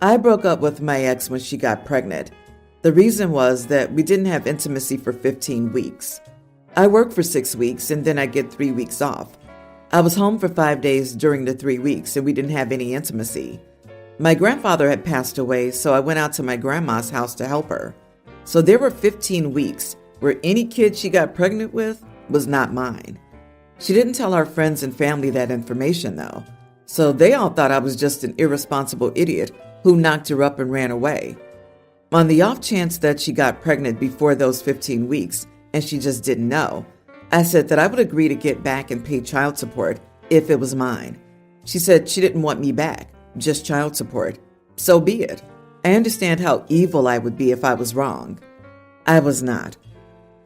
I broke up with my ex when she got pregnant. The reason was that we didn't have intimacy for 15 weeks. I worked for 6 weeks and then I get 3 weeks off. I was home for 5 days during the 3 weeks and we didn't have any intimacy. My grandfather had passed away, so I went out to my grandma's house to help her. So there were 15 weeks where any kid she got pregnant with was not mine. She didn't tell our friends and family that information though, so they all thought I was just an irresponsible idiot who knocked her up and ran away. On the off chance that she got pregnant before those 15 weeks and she just didn't know, I said that I would agree to get back and pay child support if it was mine. She said she didn't want me back, just child support. So be it. I understand how evil I would be if I was wrong. I was not.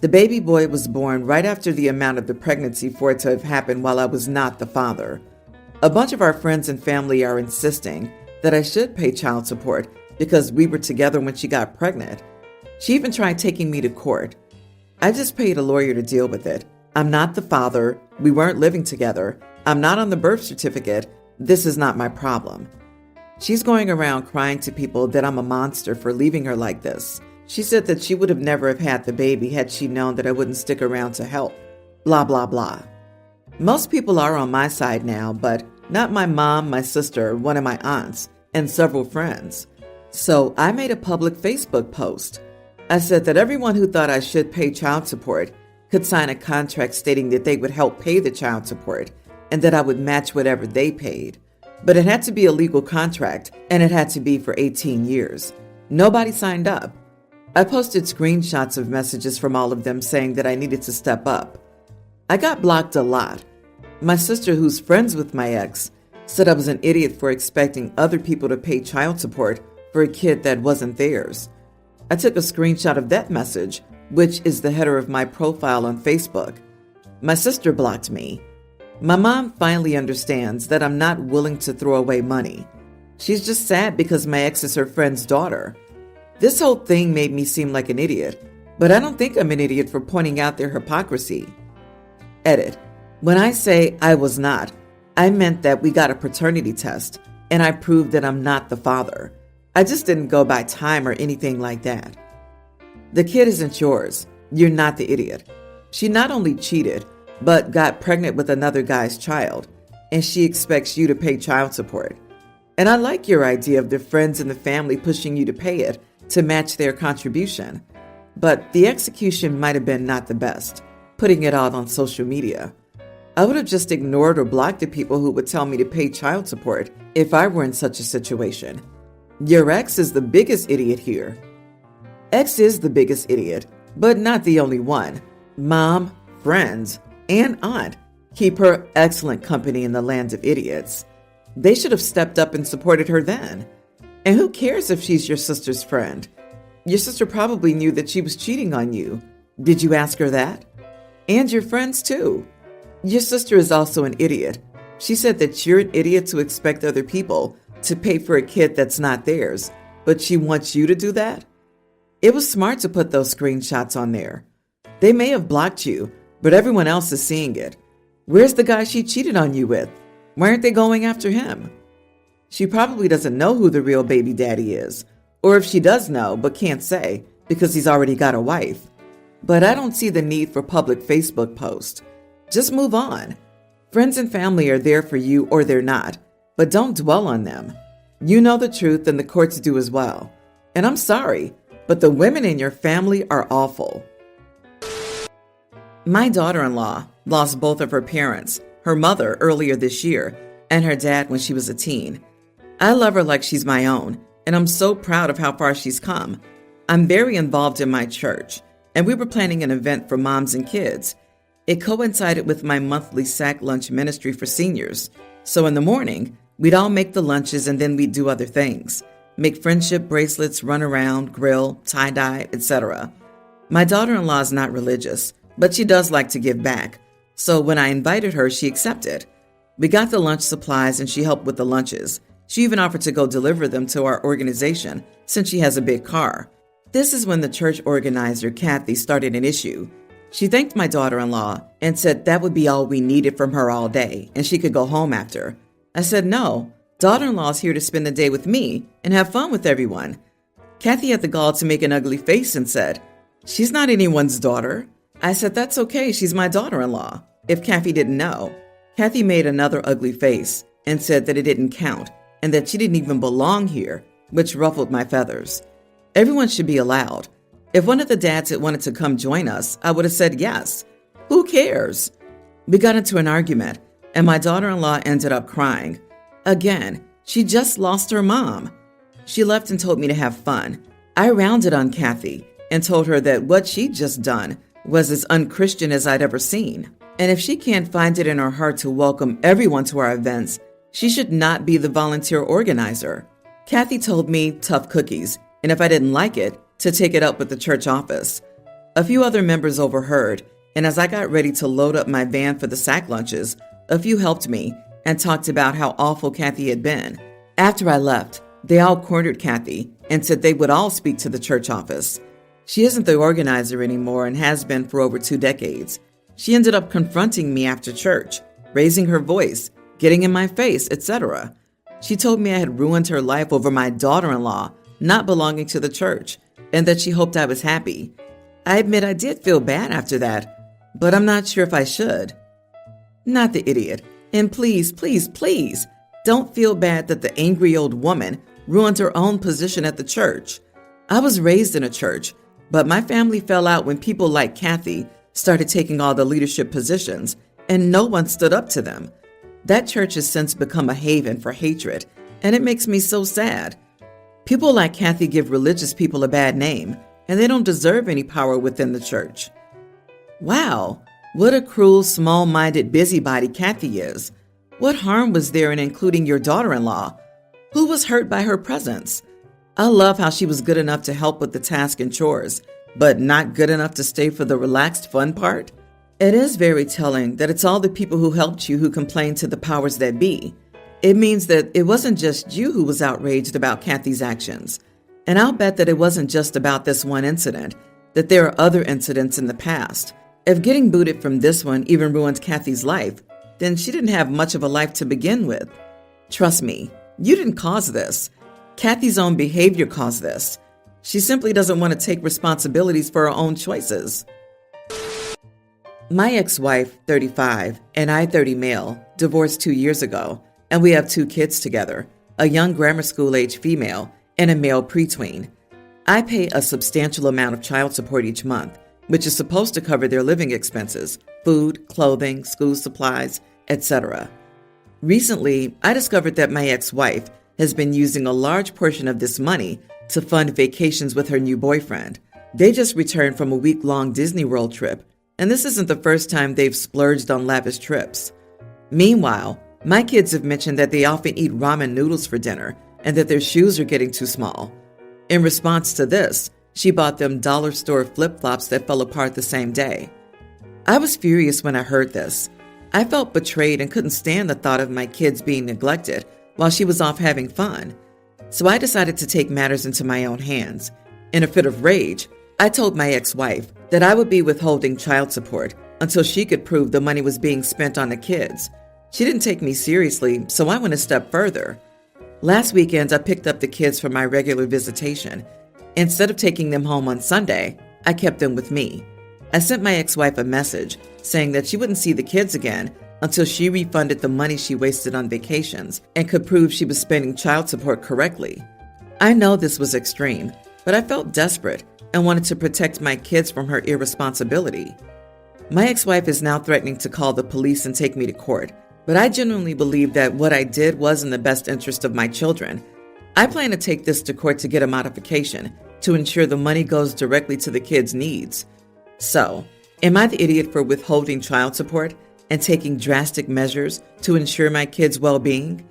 The baby boy was born right after the amount of the pregnancy for it to have happened while I was not the father. A bunch of our friends and family are insisting that I should pay child support because we were together when she got pregnant. She even tried taking me to court. I just paid a lawyer to deal with it. I'm not the father. We weren't living together. I'm not on the birth certificate. This is not my problem. She's going around crying to people that I'm a monster for leaving her like this. She said that she would have never have had the baby had she known that I wouldn't stick around to help. Blah, blah, blah. Most people are on my side now, but not my mom, my sister, one of my aunts, and several friends. So I made a public Facebook post. I said that everyone who thought I should pay child support could sign a contract stating that they would help pay the child support and that I would match whatever they paid. But it had to be a legal contract and it had to be for 18 years. Nobody signed up. I posted screenshots of messages from all of them saying that I needed to step up. I got blocked a lot. My sister, who's friends with my ex, said I was an idiot for expecting other people to pay child support for a kid that wasn't theirs. I took a screenshot of that message, which is the header of my profile on Facebook. My sister blocked me. My mom finally understands that I'm not willing to throw away money. She's just sad because my ex is her friend's daughter. This whole thing made me seem like an idiot, but I don't think I'm an idiot for pointing out their hypocrisy. Edit. When I say I was not, I meant that we got a paternity test, and I proved that I'm not the father. I just didn't go by time or anything like that. The kid isn't yours. You're not the idiot. She not only cheated, but got pregnant with another guy's child, and she expects you to pay child support. And I like your idea of the friends and the family pushing you to pay it to match their contribution. But the execution might have been not the best, putting it out on social media. I would have just ignored or blocked the people who would tell me to pay child support if I were in such a situation. Your ex is the biggest idiot here. Ex is the biggest idiot, but not the only one. Mom, friends, and aunt keep her excellent company in the land of idiots. They should have stepped up and supported her then. And who cares if she's your sister's friend? Your sister probably knew that she was cheating on you. Did you ask her that? And your friends too. Your sister is also an idiot. She said that you're an idiot to expect other people to pay for a kid that's not theirs, but she wants you to do that? It was smart to put those screenshots on there. They may have blocked you, but everyone else is seeing it. Where's the guy she cheated on you with? Why aren't they going after him? She probably doesn't know who the real baby daddy is, or if she does know but can't say because he's already got a wife. But I don't see the need for public Facebook posts. Just move on. Friends and family are there for you or they're not, but don't dwell on them. You know the truth and the courts do as well. And I'm sorry, but the women in your family are awful. My daughter-in-law lost both of her parents, her mother earlier this year, and her dad when she was a teen. I love her like she's my own, and I'm so proud of how far she's come. I'm very involved in my church, and we were planning an event for moms and kids. It coincided with my monthly sack lunch ministry for seniors. So in the morning, we'd all make the lunches and then we'd do other things. Make friendship bracelets, run around, grill, tie-dye, etc. My daughter-in-law is not religious, but she does like to give back. So when I invited her, she accepted. We got the lunch supplies and she helped with the lunches. She even offered to go deliver them to our organization since she has a big car. This is when the church organizer, Kathy, started an issue. She thanked my daughter-in-law and said that would be all we needed from her all day and she could go home after. I said, no, Daughter-in-law's here to spend the day with me and have fun with everyone. Kathy had the gall to make an ugly face and said, "She's not anyone's daughter." I said, "That's okay, she's my daughter-in-law," if Kathy didn't know. Kathy made another ugly face and said that it didn't count and that she didn't even belong here, which ruffled my feathers. Everyone should be allowed. If one of the dads had wanted to come join us, I would have said yes. Who cares? We got into an argument, and my daughter-in-law ended up crying. Again, she just lost her mom. She left and told me to have fun. I rounded on Kathy and told her that what she'd just done was as unchristian as I'd ever seen. And if she can't find it in her heart to welcome everyone to our events, she should not be the volunteer organizer. Kathy told me tough cookies, and if I didn't like it, to take it up with the church office. A few other members overheard, and as I got ready to load up my van for the sack lunches, a few helped me and talked about how awful Kathy had been. After I left, they all cornered Kathy and said they would all speak to the church office. She isn't the organizer anymore and has been for over 2 decades. She ended up confronting me after church, raising her voice, getting in my face, etc. She told me I had ruined her life over my daughter-in-law not belonging to the church, and that she hoped I was happy. I admit I did feel bad after that, but I'm not sure if I should. Not the idiot. And please, please, please, don't feel bad that the angry old woman ruined her own position at the church. I was raised in a church, but my family fell out when people like Kathy started taking all the leadership positions, and no one stood up to them. That church has since become a haven for hatred, and it makes me so sad. People like Kathy give religious people a bad name, and they don't deserve any power within the church. Wow, what a cruel, small-minded busybody Kathy is. What harm was there in including your daughter-in-law? Who was hurt by her presence? I love how she was good enough to help with the task and chores, but not good enough to stay for the relaxed fun part? It is very telling that it's all the people who helped you who complained to the powers that be. It means that it wasn't just you who was outraged about Kathy's actions. And I'll bet that it wasn't just about this one incident, that there are other incidents in the past. If getting booted from this one even ruined Kathy's life, then she didn't have much of a life to begin with. Trust me, you didn't cause this. Kathy's own behavior caused this. She simply doesn't want to take responsibilities for her own choices. My ex-wife, 35, and I, 30 male, divorced 2 years ago. And we have 2 kids together, a young grammar school-age female and a male pretween. I pay a substantial amount of child support each month, which is supposed to cover their living expenses, food, clothing, school supplies, etc. Recently, I discovered that my ex-wife has been using a large portion of this money to fund vacations with her new boyfriend. They just returned from a week-long Disney World trip, and this isn't the first time they've splurged on lavish trips. Meanwhile, my kids have mentioned that they often eat ramen noodles for dinner and that their shoes are getting too small. In response to this, she bought them dollar store flip-flops that fell apart the same day. I was furious when I heard this. I felt betrayed and couldn't stand the thought of my kids being neglected while she was off having fun. So I decided to take matters into my own hands. In a fit of rage, I told my ex-wife that I would be withholding child support until she could prove the money was being spent on the kids. She didn't take me seriously, so I went a step further. Last weekend, I picked up the kids for my regular visitation. Instead of taking them home on Sunday, I kept them with me. I sent my ex-wife a message saying that she wouldn't see the kids again until she refunded the money she wasted on vacations and could prove she was spending child support correctly. I know this was extreme, but I felt desperate and wanted to protect my kids from her irresponsibility. My ex-wife is now threatening to call the police and take me to court. But I genuinely believe that what I did was in the best interest of my children. I plan to take this to court to get a modification to ensure the money goes directly to the kids' needs. So, am I the idiot for withholding child support and taking drastic measures to ensure my kids' well-being?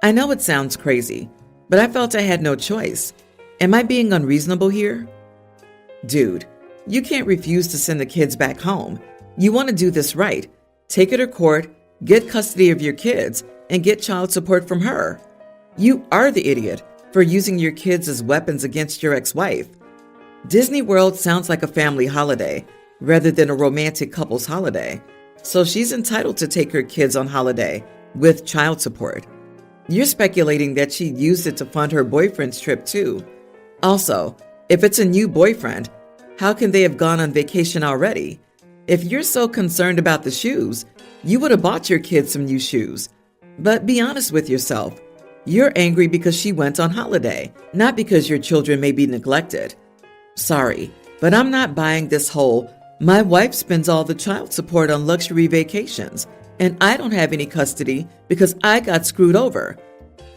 I know it sounds crazy, but I felt I had no choice. Am I being unreasonable here? Dude, you can't refuse to send the kids back home. You want to do this right. Take her to court, get custody of your kids, and get child support from her. You are the idiot for using your kids as weapons against your ex-wife. Disney World sounds like a family holiday rather than a romantic couple's holiday, so she's entitled to take her kids on holiday with child support. You're speculating that she used it to fund her boyfriend's trip too. Also, if it's a new boyfriend, how can they have gone on vacation already? If you're so concerned about the shoes, you would have bought your kids some new shoes. But be honest with yourself. You're angry because she went on holiday, not because your children may be neglected. Sorry, but I'm not buying this whole, my wife spends all the child support on luxury vacations, and I don't have any custody because I got screwed over.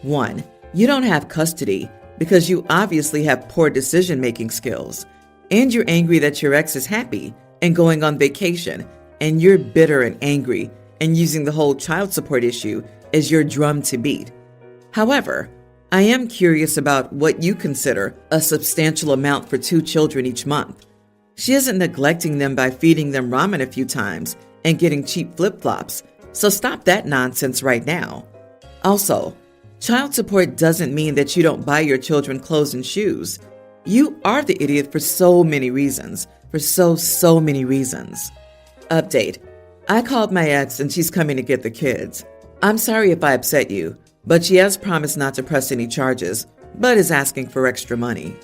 1. You don't have custody because you obviously have poor decision-making skills, and you're angry that your ex is happy and going on vacation, and you're bitter and angry and using the whole child support issue as your drum to beat. However, I am curious about what you consider a substantial amount for 2 children each month. She isn't neglecting them by feeding them ramen a few times and getting cheap flip-flops, so stop that nonsense right now. Also, child support doesn't mean that you don't buy your children clothes and shoes. You are the idiot for so many reasons, for so many reasons. Update. I called my ex and she's coming to get the kids. I'm sorry if I upset you, but she has promised not to press any charges, but is asking for extra money.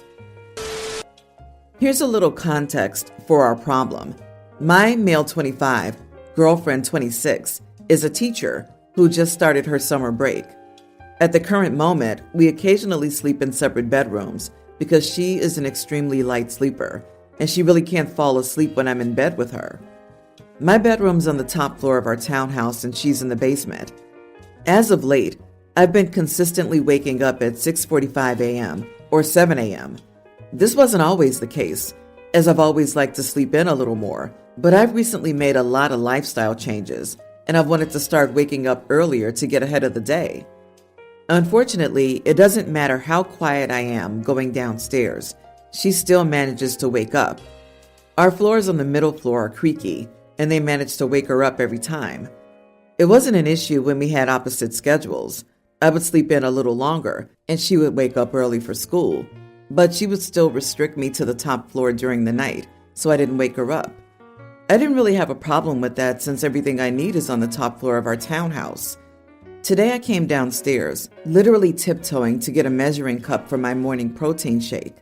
Here's a little context for our problem. My male 25, girlfriend 26, is a teacher who just started her summer break. At the current moment, we occasionally sleep in separate bedrooms because she is an extremely light sleeper, and she really can't fall asleep when I'm in bed with her. My bedroom's on the top floor of our townhouse and she's in the basement. As of late, I've been consistently waking up at 6:45 a.m. or 7 a.m. This wasn't always the case, as I've always liked to sleep in a little more, but I've recently made a lot of lifestyle changes, and I've wanted to start waking up earlier to get ahead of the day. Unfortunately, it doesn't matter how quiet I am going downstairs, she still manages to wake up. Our floors on the middle floor are creaky, and they manage to wake her up every time. It wasn't an issue when we had opposite schedules. I would sleep in a little longer, and she would wake up early for school, but she would still restrict me to the top floor during the night, so I didn't wake her up. I didn't really have a problem with that since everything I need is on the top floor of our townhouse. Today I came downstairs, literally tiptoeing to get a measuring cup for my morning protein shake.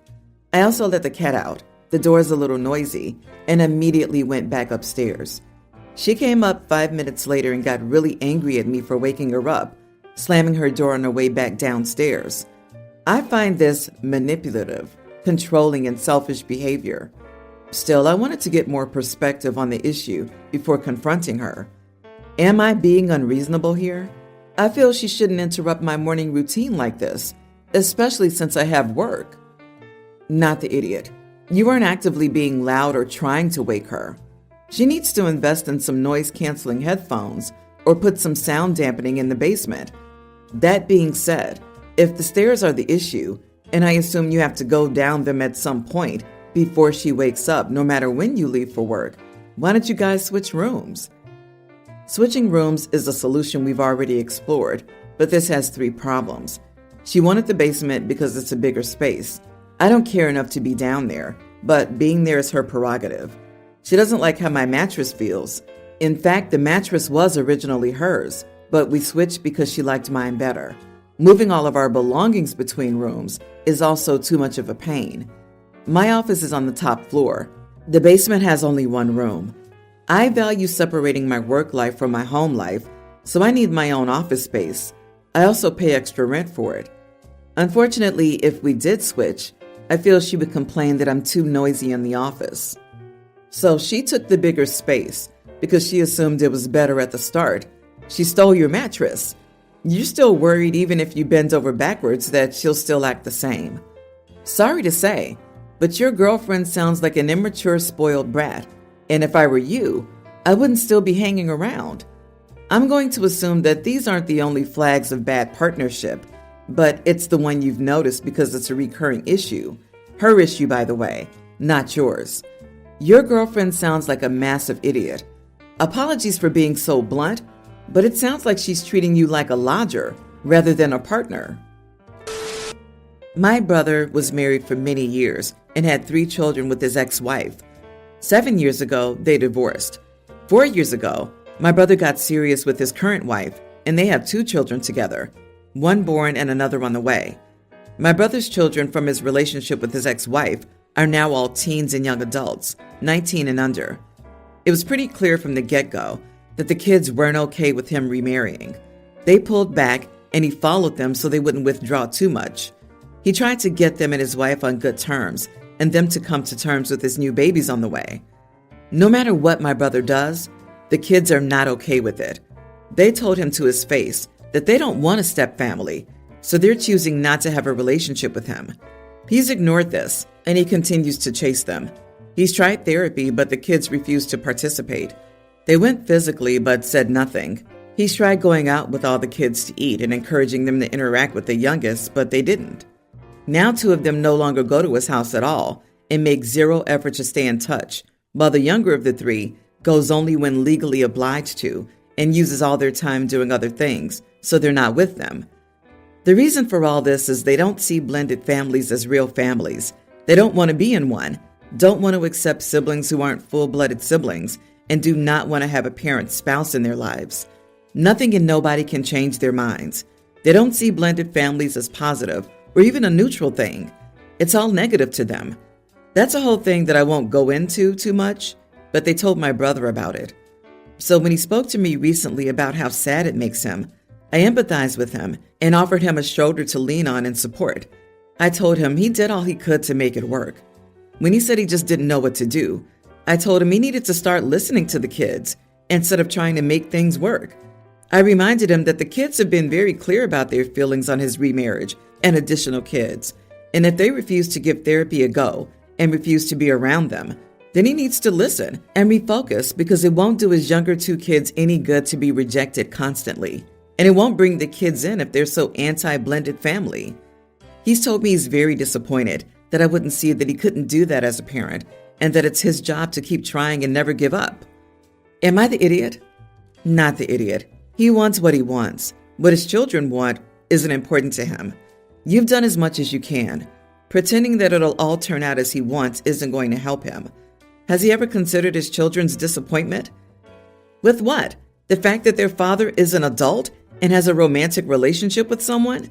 I also let the cat out. The door's a little noisy, and immediately went back upstairs. She came up 5 minutes later and got really angry at me for waking her up, slamming her door on her way back downstairs. I find this manipulative, controlling, and selfish behavior. Still, I wanted to get more perspective on the issue before confronting her. Am I being unreasonable here? I feel she shouldn't interrupt my morning routine like this, especially since I have work. Not the idiot. You aren't actively being loud or trying to wake her. She needs to invest in some noise-canceling headphones or put some sound dampening in the basement. That being said, if the stairs are the issue, and I assume you have to go down them at some point before she wakes up, no matter when you leave for work, why don't you guys switch rooms? Switching rooms is a solution we've already explored, but this has 3 problems. She wanted the basement because it's a bigger space. I don't care enough to be down there, but being there is her prerogative. She doesn't like how my mattress feels. In fact, the mattress was originally hers, but we switched because she liked mine better. Moving all of our belongings between rooms is also too much of a pain. My office is on the top floor. The basement has only 1 room. I value separating my work life from my home life, so I need my own office space. I also pay extra rent for it. Unfortunately, if we did switch, I feel she would complain that I'm too noisy in the office. So she took the bigger space because she assumed it was better at the start. She stole your mattress. You're still worried even if you bend over backwards that she'll still act the same. Sorry to say, but your girlfriend sounds like an immature, spoiled brat. And if I were you, I wouldn't still be hanging around. I'm going to assume that these aren't the only flags of bad partnership, but it's the one you've noticed because it's a recurring issue. Her issue, by the way, not yours. Your girlfriend sounds like a massive idiot. Apologies for being so blunt, but it sounds like she's treating you like a lodger rather than a partner. My brother was married for many years and had 3 children with his ex-wife. 7 years ago, they divorced. 4 years ago, my brother got serious with his current wife, and they have 2 children together. one born and another on the way. My brother's children from his relationship with his ex-wife are now all teens and young adults, 19 and under. It was pretty clear from the get-go that the kids weren't okay with him remarrying. They pulled back and he followed them so they wouldn't withdraw too much. He tried to get them and his wife on good terms and them to come to terms with his new babies on the way. No matter what my brother does, the kids are not okay with it. They told him to his face that they don't want a step-family, so they're choosing not to have a relationship with him. He's ignored this, and he continues to chase them. He's tried therapy, but the kids refuse to participate. They went physically, but said nothing. He's tried going out with all the kids to eat and encouraging them to interact with the youngest, but they didn't. Now 2 of them no longer go to his house at all and make zero effort to stay in touch, while the younger of the 3 goes only when legally obliged to and uses all their time doing other things, so they're not with them. The reason for all this is they don't see blended families as real families. They don't want to be in one, don't want to accept siblings who aren't full-blooded siblings, and do not want to have a parent spouse in their lives. Nothing and nobody can change their minds. They don't see blended families as positive or even a neutral thing. It's all negative to them. That's a whole thing that I won't go into too much, but they told my brother about it. So when he spoke to me recently about how sad it makes him, I empathized with him and offered him a shoulder to lean on and support. I told him he did all he could to make it work. When he said he just didn't know what to do, I told him he needed to start listening to the kids instead of trying to make things work. I reminded him that the kids have been very clear about their feelings on his remarriage and additional kids, and if they refuse to give therapy a go and refuse to be around them, then he needs to listen and refocus, because it won't do his younger 2 kids any good to be rejected constantly. And it won't bring the kids in if they're so anti-blended family. He's told me he's very disappointed that I wouldn't see that he couldn't do that as a parent and that it's his job to keep trying and never give up. Am I the idiot? Not the idiot. He wants what he wants. What his children want isn't important to him. You've done as much as you can. Pretending that it'll all turn out as he wants isn't going to help him. Has he ever considered his children's disappointment? With what? The fact that their father is an adult and has a romantic relationship with someone?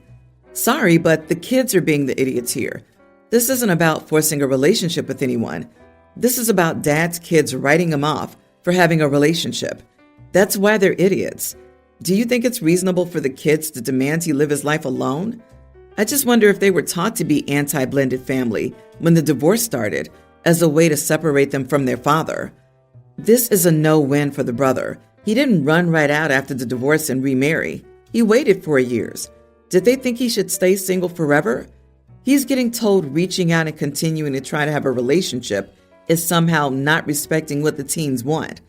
Sorry, but the kids are being the idiots here. This isn't about forcing a relationship with anyone. This is about dad's kids writing him off for having a relationship. That's why they're idiots. Do you think it's reasonable for the kids to demand he live his life alone? I just wonder if they were taught to be anti-blended family when the divorce started as a way to separate them from their father. This is a no-win for the brother. He didn't run right out after the divorce and remarry. He waited 4 years. Did they think he should stay single forever? He's getting told reaching out and continuing to try to have a relationship is somehow not respecting what the teens want.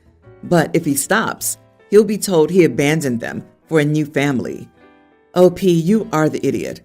But if he stops, he'll be told he abandoned them for a new family. OP, you are the idiot.